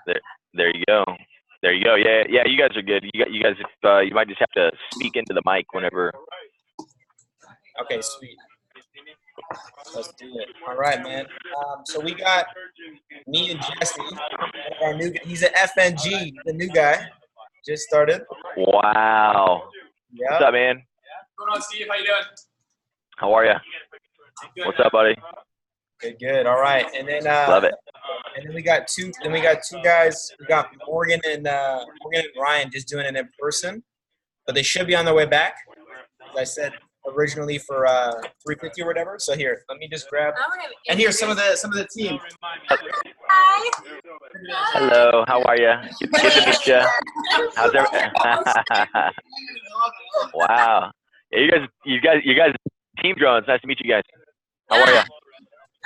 There, there you go. There you go. Yeah, yeah. You guys are good. You guys, if, you might just have to speak into the mic whenever. Okay, sweet. Let's do it. All right, man. So we got me and Jesse. Our new, he's an FNG, the new guy. Just started. Wow. Yeah. What's up, man? What's going on, Steve? How you doing? How are you? Good, What's man. up, buddy? Good, good. All right, and then Love it. And then we got two. Then we got two guys. We got Morgan and Ryan just doing it in person, but they should be on their way back. As I said originally for 350 or whatever. So here, let me just grab. And here's some of the team. Hi. Hello. How are you? Good to meet you. How's everything? Wow. Yeah, you guys, Team Drones. Nice to meet you guys. How are you?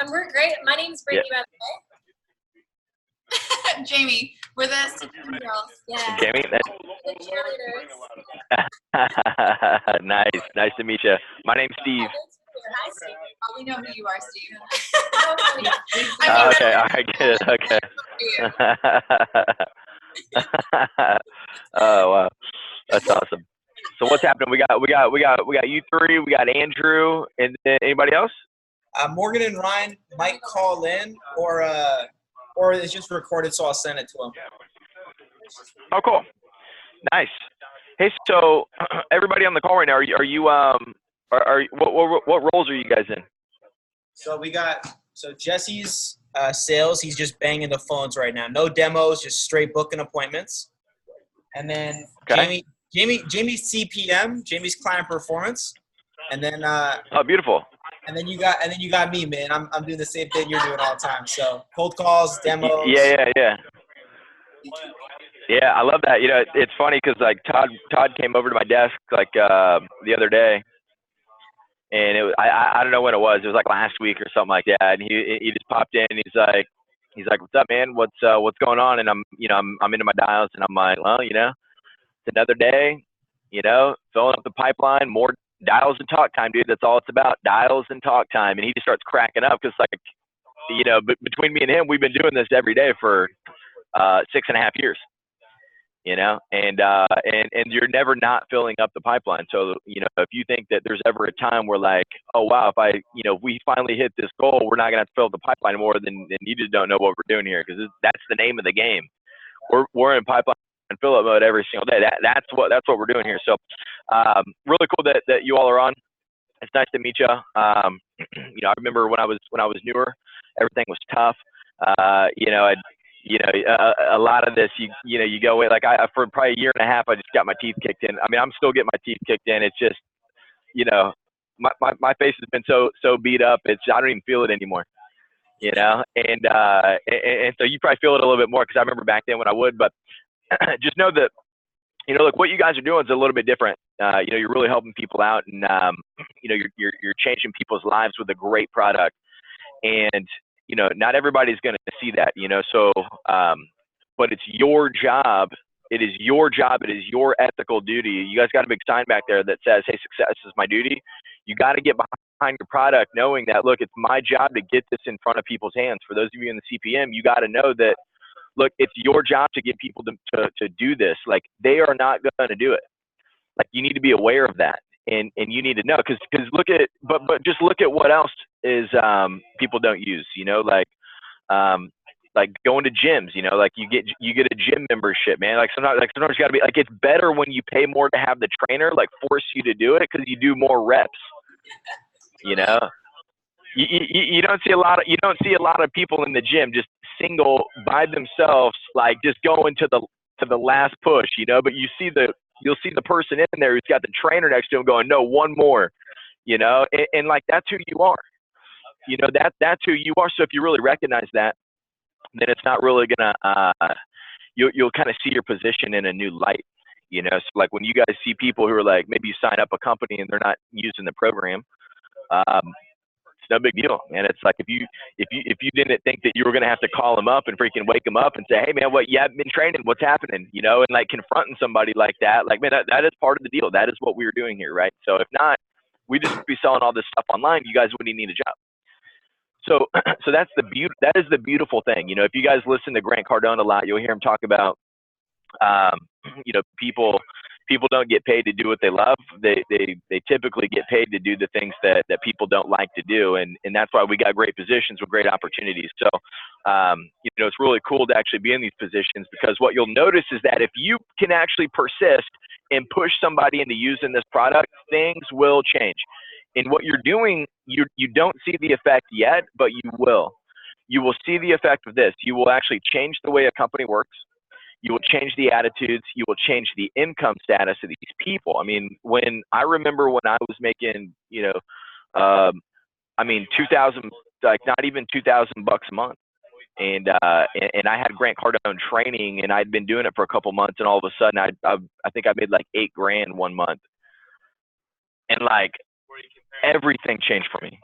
We're great. My name's Brittany, by the way. Jamie, we're the Stitching girls. Yeah. Jamie. The cheerleaders. Nice to meet you. My name's Steve. Hi, Steve. Oh, we know who you are, Steve. Oh, okay. All right. Good. Okay. Oh wow, that's awesome. So what's happening? We got you three. We got Andrew, and then anybody else? Morgan and Ryan might call in, or it's just recorded, so I'll send it to them. Oh, cool. Nice. Hey, so everybody on the call right now, are you what roles are you guys in? So we got Jesse's sales. He's just banging the phones right now. No demos, just straight booking appointments. And then Okay. Jamie's CPM, Jamie's client performance. And then Oh, beautiful. and then you got me, man. I'm doing the same thing you're doing all the time. So cold calls, demos. Yeah. Yeah, I love that. You know, it's funny because like Todd came over to my desk like the other day, and it was, I don't know when it was. It was like last week or something like that. And he just popped in. And he's like, what's up, man? What's going on? And I'm into my dials, and I'm like, well, it's another day. Filling up the pipeline, more dials and talk time, dude. That's all it's about, dials and talk time. And he just starts cracking up because like, between me and him, we've been doing this every day for 6.5 years. And you're never not filling up the pipeline. So, if you think that there's ever a time where like, oh wow, if we finally hit this goal, we're not gonna have to fill up the pipeline anymore, then you just don't know what we're doing here, because that's the name of the game. We're in pipeline and fill up mode every single day. That's what we're doing here. So, really cool that you all are on. It's nice to meet you. I remember when I was newer, everything was tough. A lot of this, you go away. Like for probably a year and a half, I just got my teeth kicked in. I mean, I'm still getting my teeth kicked in. It's just, my face has been so beat up. I don't even feel it anymore. And so you probably feel it a little bit more, because I remember back then when I would. But just know that, look, what you guys are doing is a little bit different. You're really helping people out, and you're changing people's lives with a great product. And not everybody's going to see that, so, but it's your job. It is your job. It is your ethical duty. You guys got a big sign back there that says, hey, success is my duty. You got to get behind your product, knowing that, look, it's my job to get this in front of people's hands. For those of you in the CPM, you got to know that, look, it's your job to get people to do this. Like, they are not going to do it. Like, you need to be aware of that. And you need to know, because but just look at what else is people don't use, like going to gyms, like you get a gym membership, man. Like sometimes you gotta be like, it's better when you pay more to have the trainer like force you to do it, because you do more reps. You don't see a lot of people in the gym just single by themselves, like just going to the last push, but you'll see the person in there who's got the trainer next to him going, no, one more, and like, that's who you are. That's who you are. So if you really recognize that, then it's not really gonna, you'll kind of see your position in a new light, So like when you guys see people who are like, maybe you sign up a company and they're not using the program, it's no big deal, man. It's like, if you didn't think that you were gonna have to call them up and freaking wake them up and say, hey man, you haven't been training, what's happening, and like confronting somebody like that, like, man, that is part of the deal. That is what we were doing here, right? So if not, we just be selling all this stuff online, you guys wouldn't even need a job. So so that is the beautiful thing. You know, if you guys listen to Grant Cardone a lot, you'll hear him talk about you know, people don't get paid to do what they love. They typically get paid to do the things that people don't like to do, and that's why we got great positions with great opportunities. So you know, it's really cool to actually be in these positions, because what you'll notice is that if you can actually persist and push somebody into using this product, things will change. And what you're doing, you don't see the effect yet, but you will. You will see the effect of this. You will actually change the way a company works. You will change the attitudes. You will change the income status of these people. I mean, when I remember when I was making, you know, I mean, 2,000, like not even $2,000 a month. And I had Grant Cardone training, and I'd been doing it for a couple months, and all of a sudden I think I made like $8,000 one month. And like everything changed for me.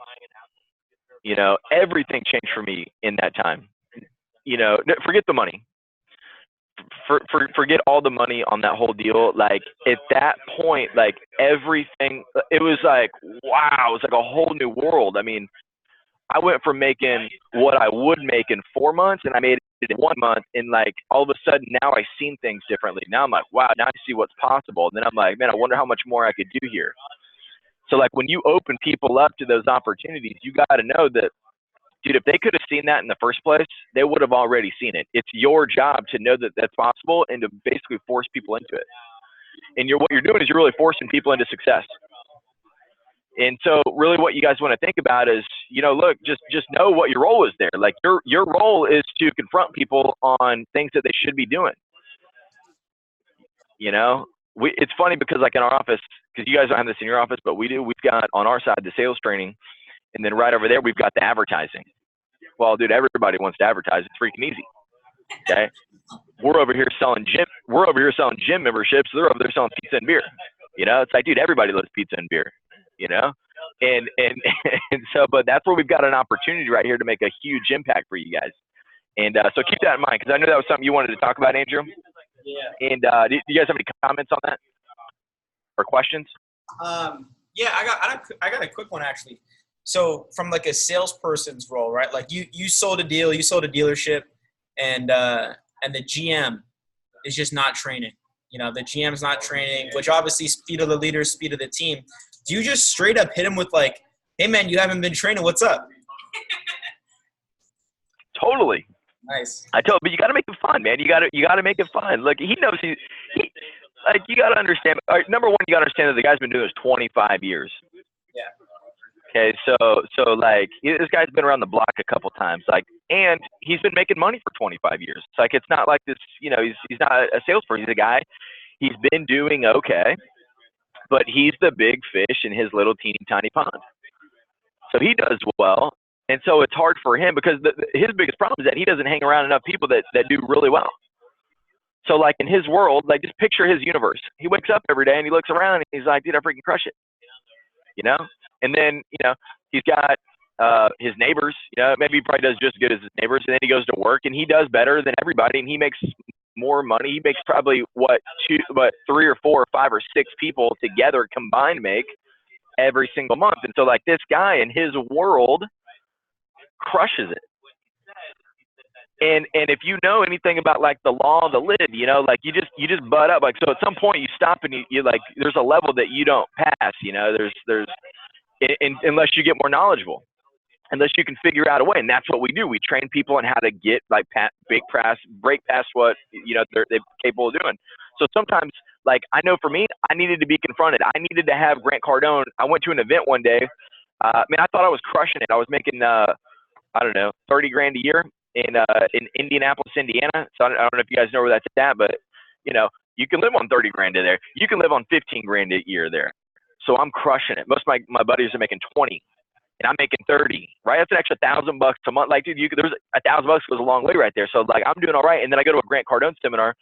You know, everything changed for me in that time. You know, forget the money. Forget all the money on that whole deal. Like at that point, like everything, it was like, wow, it was like a whole new world. I mean, I went from making what I would make in 4 months, and I made it in 1 month. And like all of a sudden now I've seen things differently. Now I'm like, wow, now I see what's possible. And then I'm like, man, I wonder how much more I could do here. So like when you open people up to those opportunities, you got to know that, dude, if they could have seen that in the first place, they would have already seen it. It's your job to know that that's possible and to basically force people into it. And what you're doing is you're really forcing people into success. And so really what you guys want to think about is, you know, look, just know what your role is there. Like your role is to confront people on things that they should be doing. You know, it's funny because like in our office, because you guys don't have this in your office, but we do, we've got on our side the sales training, and then right over there we've got the advertising. Well, dude, everybody wants to advertise. It's freaking easy. Okay, we're over here selling gym memberships. They're over there selling pizza and beer. You know, it's like, dude, everybody loves pizza and beer. You know, and so, but that's where we've got an opportunity right here to make a huge impact for you guys. And so keep that in mind, because I know that was something you wanted to talk about, Andrew. Yeah. And do you guys have any comments on that or questions? Yeah, I got a quick one actually. So from like a salesperson's role, right? Like you sold a deal, you sold a dealership, and the GM is just not training. You know, the GM's not training, which obviously speed of the leader, speed of the team. Do you just straight up hit him with like, hey man, you haven't been training, what's up? Totally. Nice. But you got to make it fun, man. You got to make it fun. Like he knows he like, you got to understand. All right, number one, you got to understand that the guy's been doing this 25 years. Yeah. Okay, so like this guy's been around the block a couple times, like, and he's been making money for 25 years. It's like, it's not like this, you know, he's not a salesperson. He's a guy. He's been doing okay, but he's the big fish in his little teeny tiny pond. So he does well. And so it's hard for him because his biggest problem is that he doesn't hang around enough people that do really well. So like in his world, like just picture his universe. He wakes up every day and he looks around and he's like, dude, I freaking crush it. You know? And then, you know, he's got his neighbors, you know, maybe he probably does just as good as his neighbors. And then he goes to work and he does better than everybody and he makes more money. He makes probably what 3 or 4 or 5 or 6 people together combined make every single month. And so like this guy in his world crushes it. And if you know anything about like the law of the lid, you know, like you just butt up. Like, so at some point you stop and you like, there's a level that you don't pass, you know, there's unless you get more knowledgeable, unless you can figure out a way. And that's what we do. We train people on how to get like break past what, you know, they're capable of doing. So sometimes, like, I know for me, I needed to be confronted. I needed to have Grant Cardone. I went to an event one day. I thought I was crushing it. I was making, I don't know, $30,000 a year in Indianapolis, Indiana. So I don't know if you guys know where that's at, but you know, you can live on $30,000 there. You can live on $15,000 a year there. So I'm crushing it. Most of my buddies are making 20, and I'm making 30. Right? That's an extra $1,000 a month. Like, dude, there's $1,000 goes a long way right there. So like, I'm doing all right. And then I go to a Grant Cardone seminar,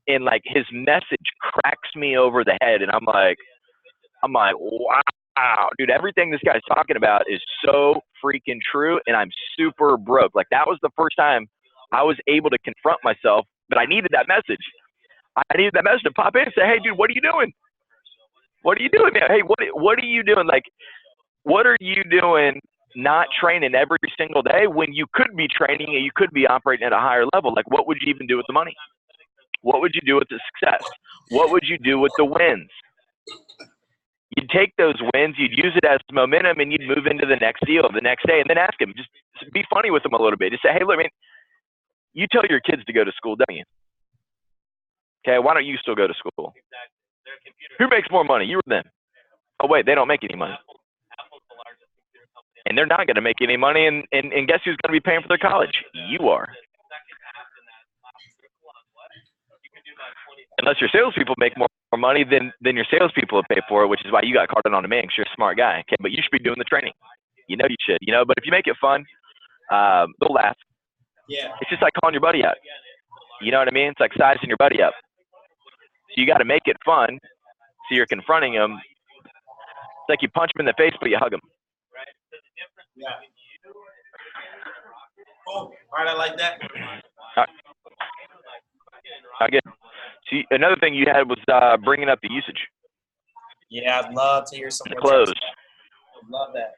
and like his message cracks me over the head, and I'm like, wow, dude, everything this guy's talking about is so freaking true, and I'm super broke. Like, that was the first time I was able to confront myself, but I needed that message. I needed that message to pop in and say, hey, dude, what are you doing? What are you doing, man? Hey, what are you doing? Like, what are you doing not training every single day when you could be training and you could be operating at a higher level? Like, what would you even do with the money? What would you do with the success? What would you do with the wins? You'd take those wins, you'd use it as momentum, and you'd move into the next deal the next day, and then ask them. Just be funny with them a little bit. Just say, hey, look, man, you tell your kids to go to school, don't you? Okay, why don't you still go to school? Who makes more money, you or them? Oh, wait, they don't make any money. And they're not going to make any money, and guess who's going to be paying for their college? You are. Unless your salespeople make more money than your salespeople will pay for it, which is why you got Cardone on demand because you're a smart guy. Okay, but you should be doing the training. You know you should. You know, but if you make it fun, they'll laugh. Yeah. It's just like calling your buddy up. You know what I mean? It's like sizing your buddy up. So you got to make it fun. So you're confronting them. It's like you punch them in the face, but you hug them. Yeah. Cool. All right, I like that. I get. See, another thing you had was bringing up the usage. Yeah, I'd love to hear some The more close. tips. I'd love that.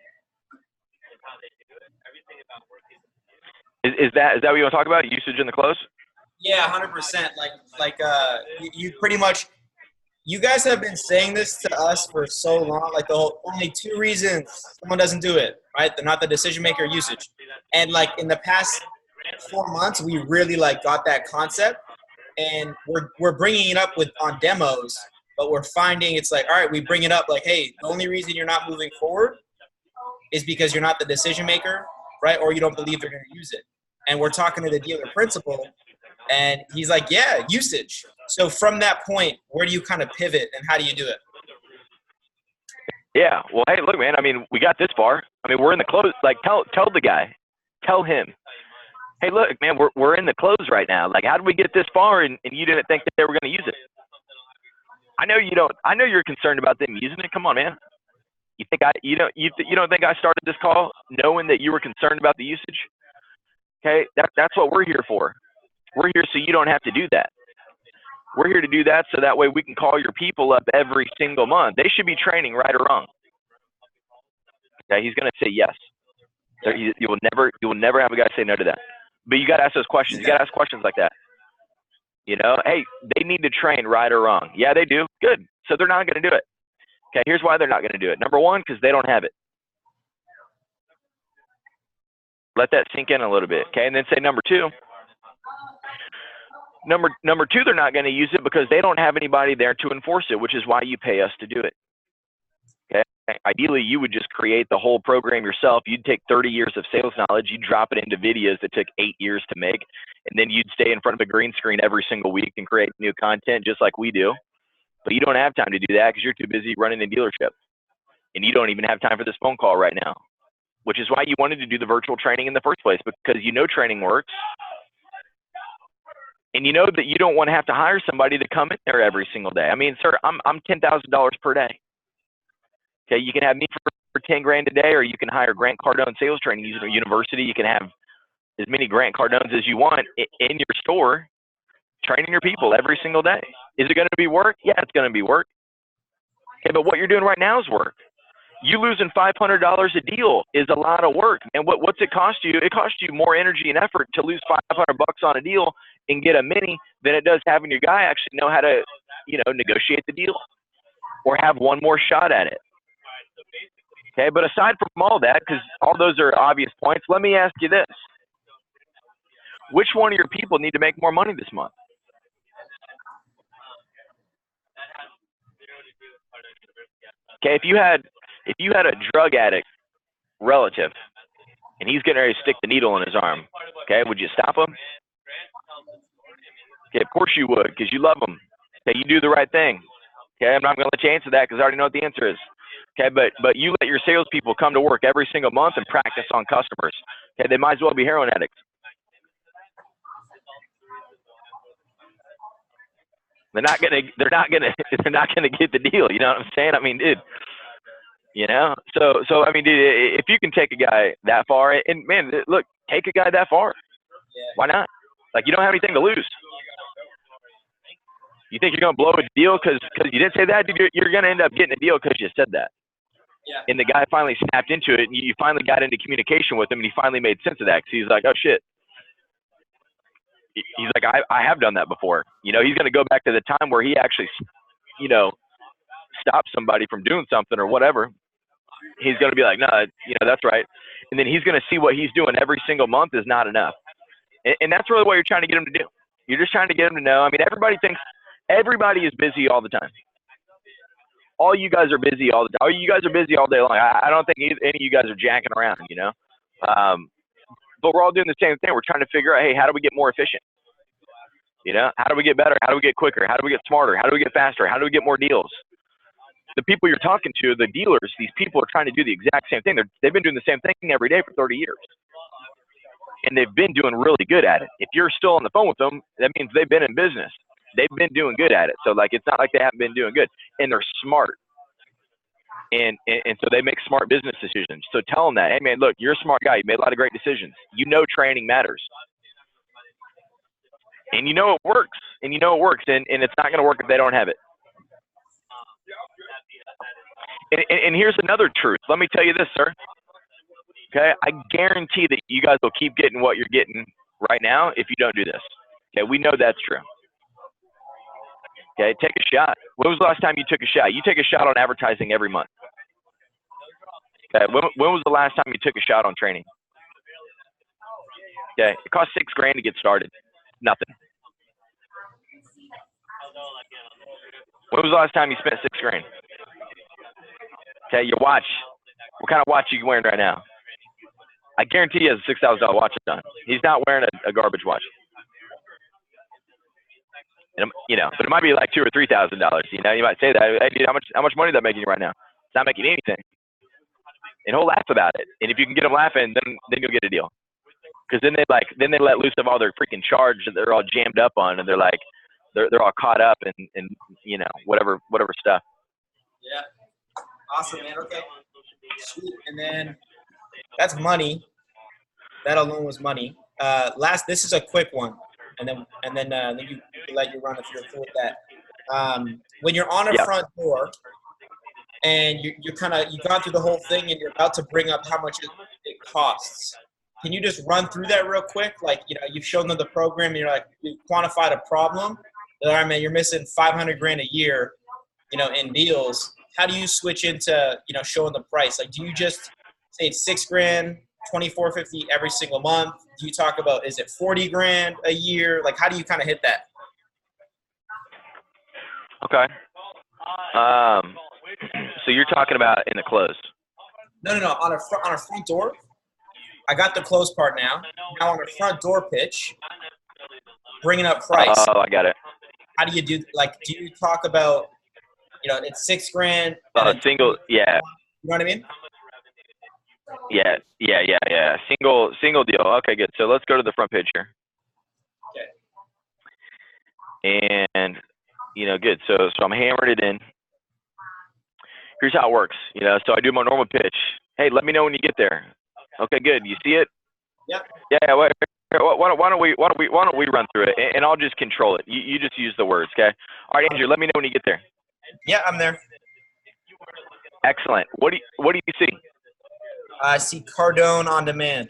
Is that what you want to talk about? Usage in the close? Yeah, 100%. You pretty much, you guys have been saying this to us for so long. Like only 2 reasons someone doesn't do it, right? They're not the decision maker, usage. And like in the past 4 months, we really like got that concept, and we're bringing it up on demos, but we're finding it's like, all right, we bring it up like, hey, the only reason you're not moving forward is because you're not the decision maker, right? Or you don't believe they're going to use it. And we're talking to the dealer principal, and he's like, yeah, usage. So from that point, where do you kind of pivot, and how do you do it? Yeah. Well, hey, look, man. I mean, we got this far. I mean, we're in the close. Like, tell the guy, tell him, hey, look, man, we're in the close right now. Like, how did we get this far, and you didn't think that they were going to use it? I know you don't. I know you're concerned about them using it. Come on, man. You think you don't think I started this call knowing that you were concerned about the usage? Okay, that's what we're here for. We're here so you don't have to do that. We're here to do that so that way we can call your people up every single month. They should be training, right or wrong. Okay, he's going to say yes. So you will never have a guy say no to that. But you got to ask those questions. You got to ask questions like that. You know, hey, they need to train, right or wrong. Yeah, they do. Good. So they're not going to do it. Okay, here's why they're not going to do it. Number one, because they don't have it. Let that sink in a little bit. Okay, and then say number two. Number two, they're not going to use it because they don't have anybody there to enforce it, which is why you pay us to do it. Okay. Ideally, you would just create the whole program yourself. You'd take 30 years of sales knowledge, you'd drop it into videos that took 8 years to make, and then you'd stay in front of a green screen every single week and create new content just like we do. But you don't have time to do that because you're too busy running a dealership, and you don't even have time for this phone call right now, which is why you wanted to do the virtual training in the first place, because you know training works. And you know that you don't want to have to hire somebody to come in there every single day. I mean, sir, I'm $10,000 per day. Okay, you can have me for $10,000 a day, or you can hire Grant Cardone Sales Training University. You can have as many Grant Cardones as you want in your store, training your people every single day. Is it going to be work? Yeah, it's going to be work. Okay, but what you're doing right now is work. You losing $500 a deal is a lot of work. And what's it cost you? It costs you more energy and effort to lose $500 on a deal and get a mini than it does having your guy actually know how to, negotiate the deal or have one more shot at it. Okay, but aside from all that, because all those are obvious points, let me ask you this. Which one of your people need to make more money this month? Okay, if you had a drug addict relative and he's getting ready to stick the needle in his arm, okay, would you stop him? Okay, of course you would, because you love him. Okay, you do the right thing. Okay, I'm not going to let you answer that because I already know what the answer is. Okay, but you let your salespeople come to work every single month and practice on customers. Okay, they might as well be heroin addicts. They're not gonna get the deal. You know what I'm saying? I mean, dude. So I mean, dude, if you can take a guy that far, and man, look, take a guy that far. Why not? Like, you don't have anything to lose. You think you're gonna blow a deal because you didn't say that? Dude, you're gonna end up getting a deal because you said that. Yeah. And the guy finally snapped into it, and you finally got into communication with him, and he finally made sense of that. Because he's like, oh shit. He's like, I have done that before. You know, he's going to go back to the time where he actually, you know, stopped somebody from doing something or whatever. He's going to be like, no, you know, that's right. And then he's going to see what he's doing every single month is not enough. And that's really what you're trying to get him to do. You're just trying to get him to know. I mean, everybody thinks everybody is busy all the time. All you guys are busy all the time. You guys are busy all day long. I don't think any of you guys are jacking around, you know. But we're all doing the same thing. We're trying to figure out, hey, how do we get more efficient? You know, how do we get better? How do we get quicker? How do we get smarter? How do we get faster? How do we get more deals? The people you're talking to, the dealers, these people are trying to do the exact same thing. They've been doing the same thing every day for 30 years. And they've been doing really good at it. If you're still on the phone with them, that means they've been in business. They've been doing good at it. So, like, it's not like they haven't been doing good. And they're smart. And so they make smart business decisions. So tell them that, hey, man, look, you're a smart guy. You made a lot of great decisions. You know training matters. And you know it works. And you know it works. And it's not going to work if they don't have it. And here's another truth. Let me tell you this, sir. Okay, I guarantee that you guys will keep getting what you're getting right now if you don't do this. Okay, we know that's true. Okay, take a shot. When was the last time you took a shot? You take a shot on advertising every month. Okay, when was the last time you took a shot on training? Okay, it costs $6,000 to get started. Nothing. When was the last time you spent $6,000? Okay, your watch. What kind of watch are you wearing right now? I guarantee he has a $6,000 watch on. He's not wearing a garbage watch. And, you know, but it might be like $2,000 or $3,000. You know, you might say that. Hey, dude, how much money is that making you right now? It's not making anything. And he'll laugh about it. And if you can get him laughing, then you'll get a deal. Because then they let loose of all their freaking charge that they're all jammed up on, and they're like, they're all caught up in you know, whatever stuff. Yeah. Awesome, man. Okay. Sweet. And then that's money. That alone was money. This is a quick one, and then you let you run if you're cool with that. When you're on a front door, and you've gone through the whole thing, and you're about to bring up how much it costs. Can you just run through that real quick? Like, you know, you've shown them the program, and you're like, you quantified a problem. All right, man, you're missing $500,000 a year, you know, in deals. How do you switch into, you know, showing the price? Like, do you just say it's $6,000, $2,450 every single month? Do you talk about, is it $40,000 a year? Like, how do you kind of hit that? Okay. So you're talking about in the close? No. On a front door. I got the close part now. Now on a front door pitch, bringing up price. Oh, I got it. How do you do? Like, do you talk about, you know, it's $6,000? Single, yeah. You know what I mean? Yeah. Single deal. Okay, good. So let's go to the front pitch here. Okay. And, you know, good. So I'm hammering it in. Here's how it works. You know, so I do my normal pitch. Hey, let me know when you get there. Okay, good. You see it? Yep. Yeah. Why don't we run through it, and I'll just control it. You just use the words, okay? All right, Andrew. Let me know when you get there. Yeah, I'm there. Excellent. What do you see? I see Cardone on demand.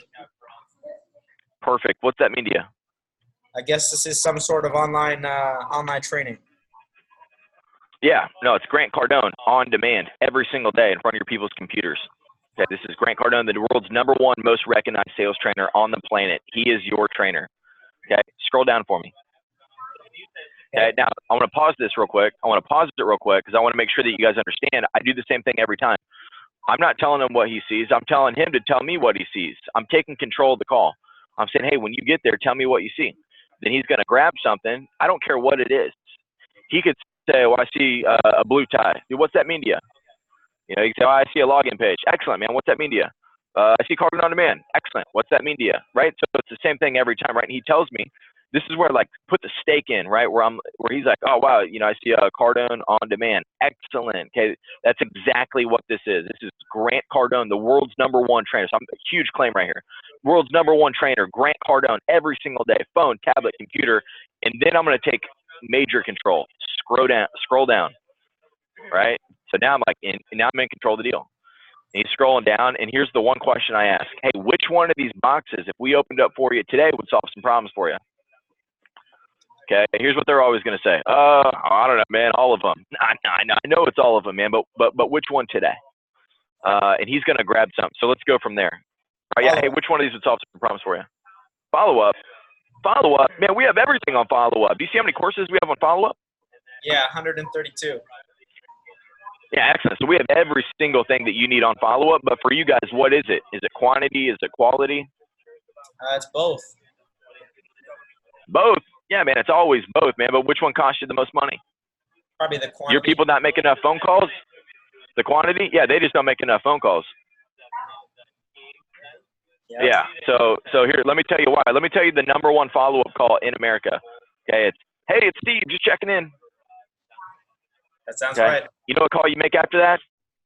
Perfect. What's that mean to you? I guess this is some sort of online training. Yeah. No, it's Grant Cardone on demand every single day in front of your people's computers. Okay, this is Grant Cardone, the world's #1 most recognized sales trainer on the planet. He is your trainer. Okay, scroll down for me. Okay, now I want to pause this real quick. I want to pause it real quick because I want to make sure that you guys understand. I do the same thing every time. I'm not telling him what he sees. I'm telling him to tell me what he sees. I'm taking control of the call. I'm saying, hey, when you get there, tell me what you see. Then he's going to grab something. I don't care what it is. He could say, well, I see a blue tie. Dude, what's that mean to you? You know, you can say, oh, I see a login page. Excellent, man. What's that mean to you? I see Cardone on demand. Excellent. What's that mean to you? Right? So it's the same thing every time, right? And he tells me, this is where, like, put the stake in, right? Where he's like, oh, wow, you know, I see a Cardone on demand. Excellent. Okay. That's exactly what this is. This is Grant Cardone, the world's #1 trainer. So I'm a huge claim right here. World's #1 trainer, Grant Cardone, every single day, phone, tablet, computer. And then I'm going to take major control. Scroll down. Right? So now I'm like, now I'm in control of the deal. And he's scrolling down, and here's the one question I ask. Hey, which one of these boxes, if we opened up for you today, would solve some problems for you? Okay, here's what they're always going to say. I don't know, man, all of them. I know it's all of them, man, but which one today? And he's going to grab some. So let's go from there. All right, yeah, hey, which one of these would solve some problems for you? Follow-up. Follow-up. Man, we have everything on follow-up. Do you see how many courses we have on follow-up? Yeah, 132. Yeah, excellent. So we have every single thing that you need on follow-up. But for you guys, what is it? Is it quantity? Is it quality? It's both. Both. Yeah, man, it's always both, man. But which one costs you the most money? Probably the quantity. Your people not making enough phone calls? The quantity? Yeah, they just don't make enough phone calls. Yep. Yeah. So here, let me tell you why. Let me tell you the number one follow-up call in America. Okay, it's, hey, it's Steve, just checking in. That sounds Okay. right. You know what call you make after that?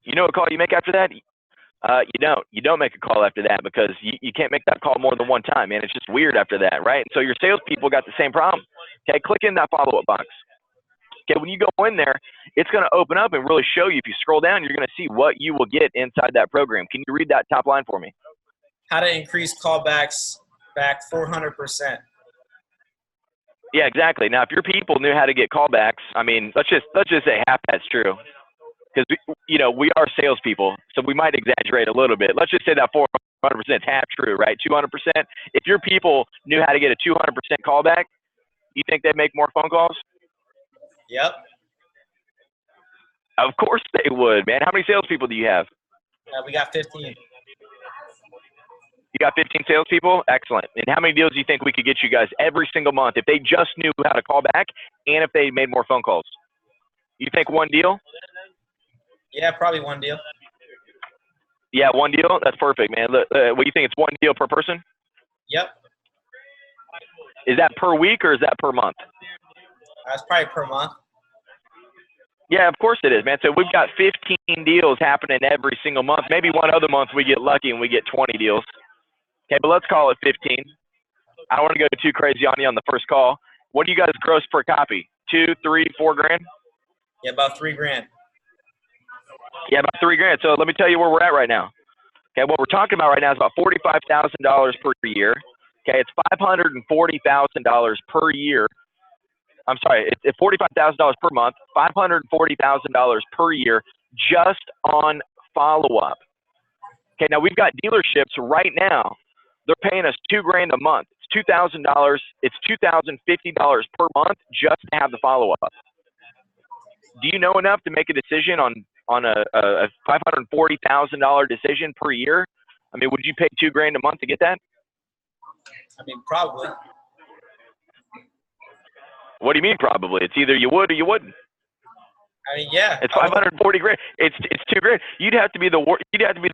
You don't. You don't make a call after that because you can't make that call more than one time, man. It's just weird after that, right? So your salespeople got the same problem. Okay, click in that follow-up box. Okay, when you go in there, it's going to open up and really show you. If you scroll down, you're going to see what you will get inside that program. Can you read that top line for me? How to increase callbacks back 400%. Yeah, exactly. Now, if your people knew how to get callbacks, I mean, let's just say half that's true, because we are salespeople, so we might exaggerate a little bit. Let's just say that 400% is half true, right? 200%. If your people knew how to get a 200% callback, you think they'd make more phone calls? Yep. Of course they would, man. How many salespeople do you have? We got 15. You got 15 salespeople? Excellent. And how many deals do you think we could get you guys every single month if they just knew how to call back and if they made more phone calls? You think one deal? Yeah, probably one deal. Yeah, one deal? That's perfect, man. Look, what do you think? It's one deal per person? Yep. Is that per week or is that per month? That's probably per month. Yeah, of course it is, man. So we've got 15 deals happening every single month. Maybe one other month we get lucky and we get 20 deals. Okay, but let's call it 15. I don't want to go too crazy on you on the first call. What do you guys gross per copy? 2, 3, 4 grand? Yeah, about $3,000. Yeah, about $3,000. So let me tell you where we're at right now. Okay, what we're talking about right now is about $45,000 per year. Okay, it's $540,000 per year. I'm sorry, it's $45,000 per month, $540,000 per year just on follow-up. Okay, now we've got dealerships right now. They're paying us $2,000 a month. It's $2,000. It's $2,050 per month just to have the follow-up. Do you know enough to make a decision on a $540,000 decision per year? I mean, would you pay $2,000 a month to get that? I mean, probably. What do you mean probably? It's either you would or you wouldn't. I mean, yeah. It's $540,000. It's $2,000. You'd have to be the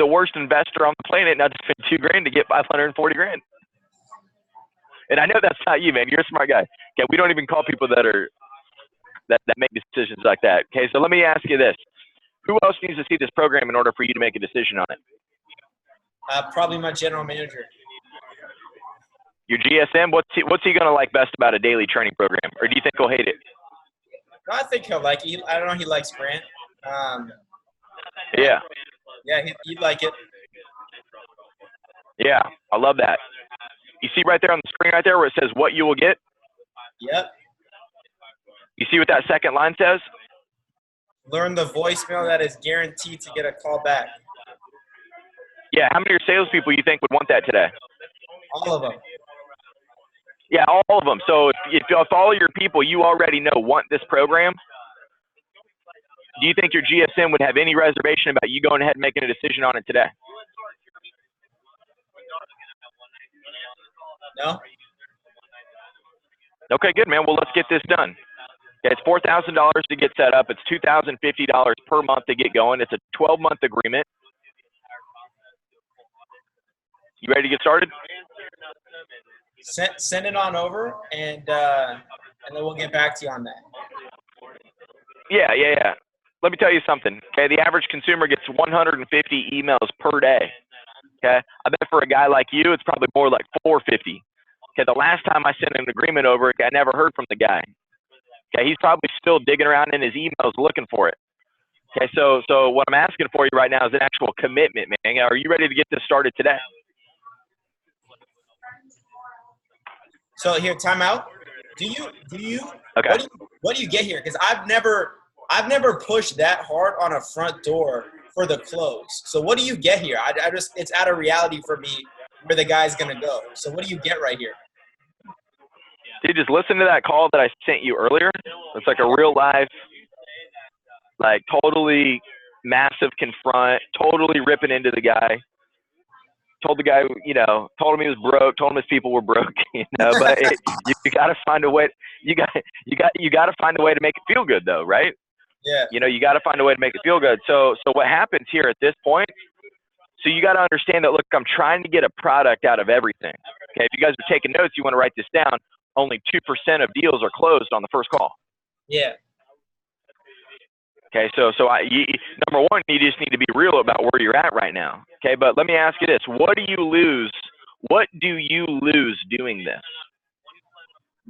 worst investor on the planet not to spend $2,000 to get $540,000. And I know that's not you, man. You're a smart guy. Okay, we don't even call people that make decisions like that. Okay, so let me ask you this: who else needs to see this program in order for you to make a decision on it? Probably my general manager. Your GSM. What's he gonna like best about a daily training program, or do you think he'll hate it? No, I think he'll like it. I don't know. He likes Grant. Yeah. Yeah, he'd like it. Yeah, I love that. You see right there on the screen right there where it says what you will get? Yep. You see what that second line says? Learn the voicemail that is guaranteed to get a call back. Yeah, how many of your salespeople you think would want that today? All of them. Yeah, all of them. So if all your people you already know want this program, do you think your GSM would have any reservation about you going ahead and making a decision on it today? No? Okay, good, man. Well, let's get this done. Okay, it's $4,000 to get set up. It's $2,050 per month to get going. It's a 12-month agreement. You ready to get started? Send it on over, and then we'll get back to you on that. Yeah. Let me tell you something. Okay, the average consumer gets 150 emails per day. Okay, I bet for a guy like you, it's probably more like 450. Okay, the last time I sent an agreement over, I never heard from the guy. Okay, he's probably still digging around in his emails looking for it. Okay, so what I'm asking for you right now is an actual commitment, man. Are you ready to get this started today? So here, time out. Do you Okay. what do you get here? Because I've never pushed that hard on a front door for the close. So what do you get here? I just it's out of reality for me where the guy's gonna go. So what do you get right here? Dude, just listen to that call that I sent you earlier. It's like a real life, like totally massive confront, totally ripping into the guy. Told the guy, told him he was broke, told him his people were broke, but you got to find a way. You got to find a way to make it feel good, though, right? Yeah. You got to find a way to make it feel good. So what happens here at this point? So you got to understand that. Look, I'm trying to get a product out of everything. Okay, if you guys are taking notes, you want to write this down. Only 2% of deals are closed on the first call. Yeah. Okay, so number one, you just need to be real about where you're at right now. Okay, but let me ask you this: what do you lose? What do you lose doing this?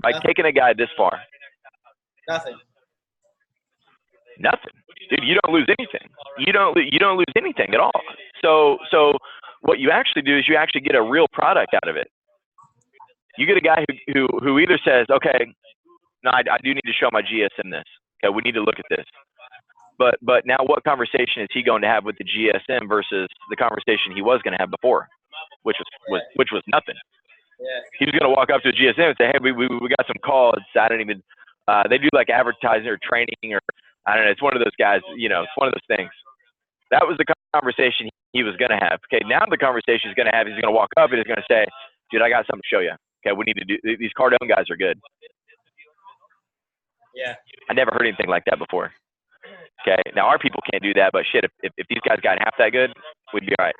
By taking a guy this far? Nothing. Nothing, dude. You don't lose anything. You don't lose anything at all. So what you actually do is you actually get a real product out of it. You get a guy who either says, okay, no, I do need to show my GSM this. Okay, we need to look at this. But now what conversation is he going to have with the GSM versus the conversation he was going to have before, which was nothing. Yeah. He was going to walk up to the GSM and say, hey, we got some calls. I don't even they do like advertising or training or I don't know. It's one of those guys, it's one of those things. That was the conversation he was going to have. Okay, now the conversation he's going to have, he's going to walk up and he's going to say, dude, I got something to show you. Okay, we need to do these Cardone guys are good. Yeah. I never heard anything like that before. Okay, now our people can't do that, but shit, if these guys got half that good, we'd be all right.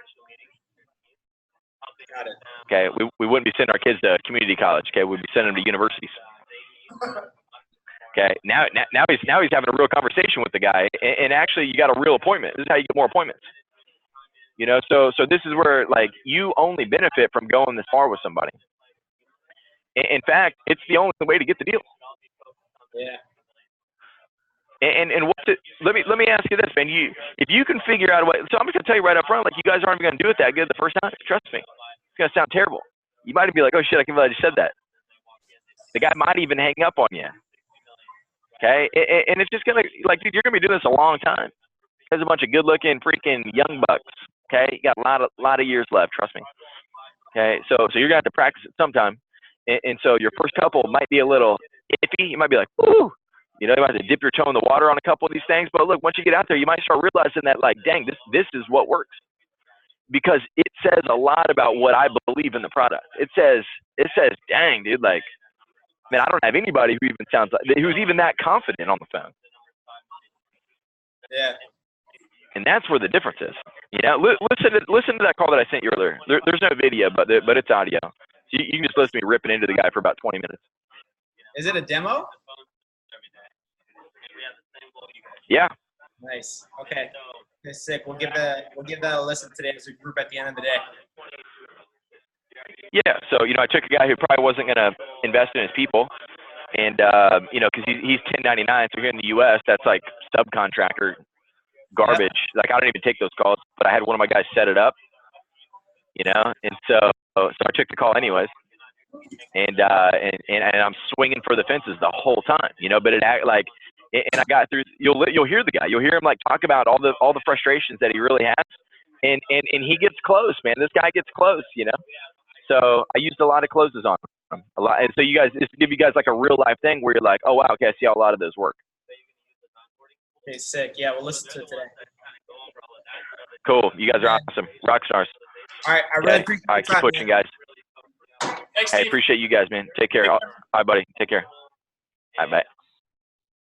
Got it. Okay, we wouldn't be sending our kids to community college. Okay, we'd be sending them to universities. Okay, now he's having a real conversation with the guy, and actually you got a real appointment. This is how you get more appointments. So this is where like you only benefit from going this far with somebody. In fact, it's the only way to get the deal. Yeah. And let me ask you this, man. If you can figure out a way, so I'm just gonna tell you right up front, like you guys aren't even gonna do it that good the first time. Trust me, it's gonna sound terrible. You might be like, oh shit, I can't believe I just said that. The guy might even hang up on you. Okay, and it's just gonna like, dude, you're gonna be doing this a long time. There's a bunch of good-looking freaking young bucks. Okay, you got a lot of years left. Trust me. Okay, so you're gonna have to practice it sometime, and so your first couple might be a little iffy. You might be like, woo. You might have to dip your toe in the water on a couple of these things. But look, once you get out there, you might start realizing that, like, dang, this is what works. Because it says a lot about what I believe in the product. It says, dang, dude, like, man, I don't have anybody who even sounds like, who's even that confident on the phone. Yeah. And that's where the difference is. Listen to that call that I sent you earlier. There's no video, but it's audio. So you can just listen to me ripping into the guy for about 20 minutes. Is it a demo? Yeah. Nice. Okay. That's sick. We'll give that a listen today as a group at the end of the day. Yeah. So I took a guy who probably wasn't going to invest in his people, and because he's 1099, so here in the U.S. that's like subcontractor garbage. Yeah. Like I don't even take those calls, but I had one of my guys set it up, and so I took the call anyways, and I'm swinging for the fences the whole time, but it act like. And I got through. You'll hear the guy. You'll hear him like talk about all the frustrations that he really has, and he gets close, man. This guy gets close, So I used a lot of closes on him, a lot. And so you guys, just to give you guys like a real life thing where you're like, oh wow, okay, I see how a lot of those work. Okay, sick. Yeah, we'll listen to it today. Cool. You guys are awesome, rock stars. All right, I really appreciate it. All right, keep pushing, guys. Thanks, I appreciate you guys, man. Take care. Bye, buddy. Take care. All right, bye.